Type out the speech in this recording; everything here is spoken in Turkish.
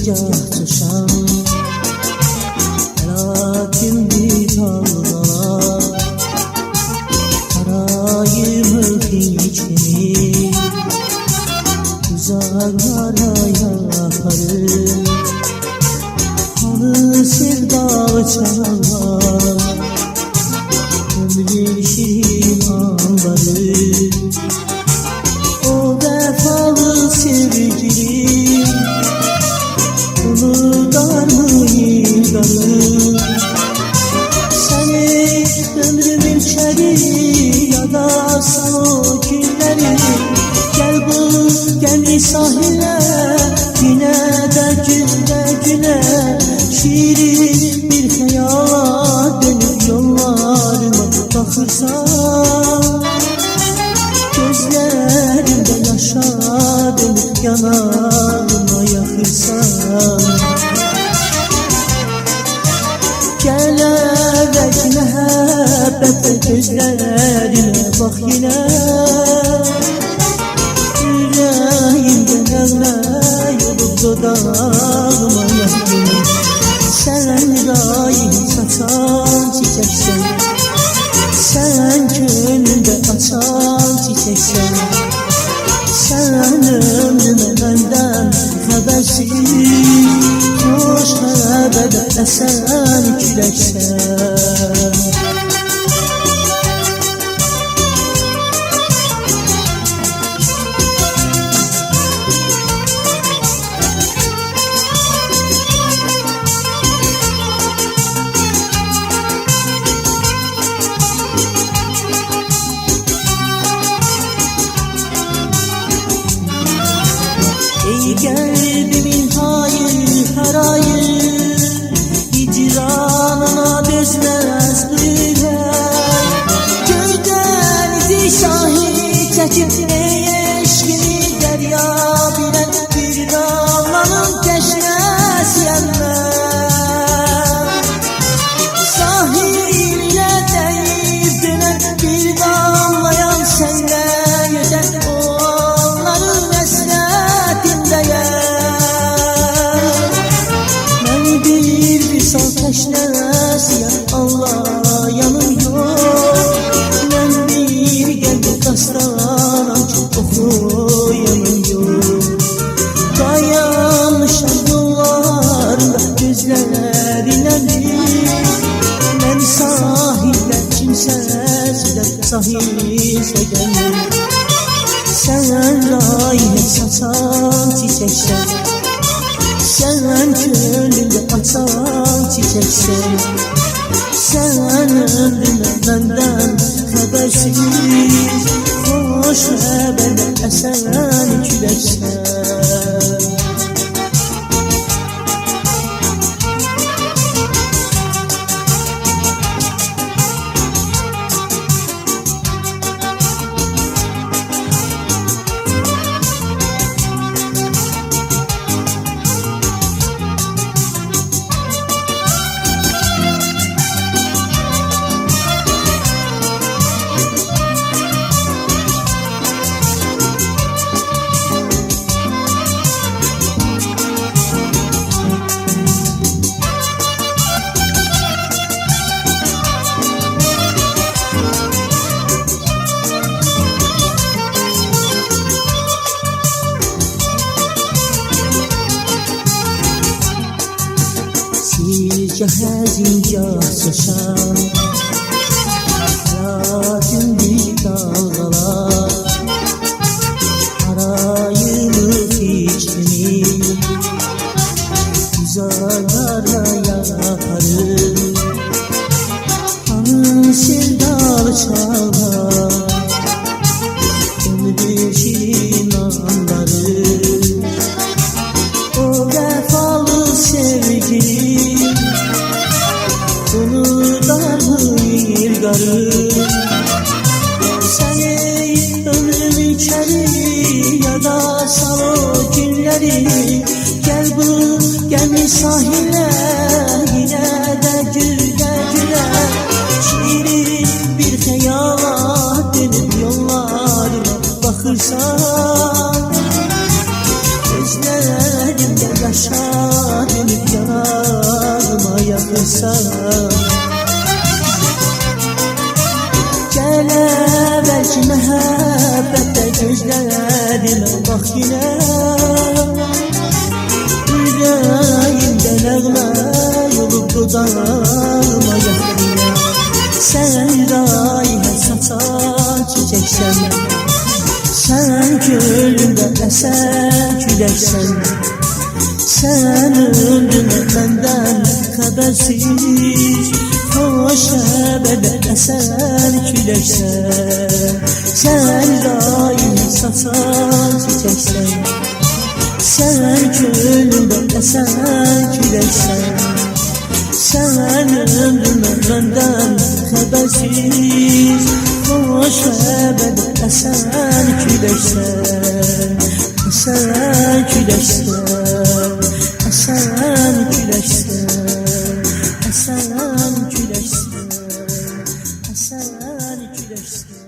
gah coşan Lakin dalgalar Arayımı hiçini Uzaklara yaparım Halı sevdalı çalar Ömrün şirin anları O vefalı sevgilim Unutar mı yılları Seni ömrümün içeri Yadarsan o günleri Gel bu gemi sahile Güne de güne Şirin bir hayala Dönüp yollarıma bakırsan Gözlerimde yaşa dönüp yanağıma yakırsan Gel evvel mehabbet gözlerine bak yine Yüreğimde nevme yolup dudağıma yakın Sen daim saçan çiçeksen Sen gönlümde açan çiçeksen Sen ömrüme benden habersiz Hoş haberde esen küleksen Ey kalbimin hayır her ayı Hicranına dözmez duyar Göydenizi şahit çekip ey eşkini derya bilen Bir damlanın teşnesi yenmez Sahiline deyip dönen bir damlayan senle yüzen Onların Ben bir sal teşnesiyem Allah yanım yok Ben bir geldi kastanam çok okuyanım yok Dayanmışam yollarında gözlerine Ben sahilden kimsesizden sahilse geldim Sen rayet saçan çiçeksen Sen gönlümde açan çiçeksen Sen ömrüme benden habersiz Hoş haberde esen küleksen Cehazin coşan Lakin bir dalgalar Arayımı hiçbini Uzaklara yaparım Hanım sevdalı çalar Ömrü şirin anları O vefalı sevgilim Unutar mı yılları Seni ömrüm içeri Yadarsan o günleri Gel bu gemi sahile Yine de güle Şirin bir hayala Dönüp yollarına bakırsan Gözlerimde yaşar məhəbbətdə gözlərimə bax yenə Ürəyimdə nəğmə yolub dodağıma yaxınına Sən rayhə saçan çiçəksən Sən gölümdə əsən küləksən Sən ömrümə məndən xəbərsiz Xoş həbədə əsən küləksən Sən rayhə saçan çiçəksən Sən gölümdə əsən küləksən Sən ömrümə məndən xəbərsiz Xoş həbədə əsən küləksən Əsən küləksən Əsən küləksən Əsən küləksən Əsən küləksən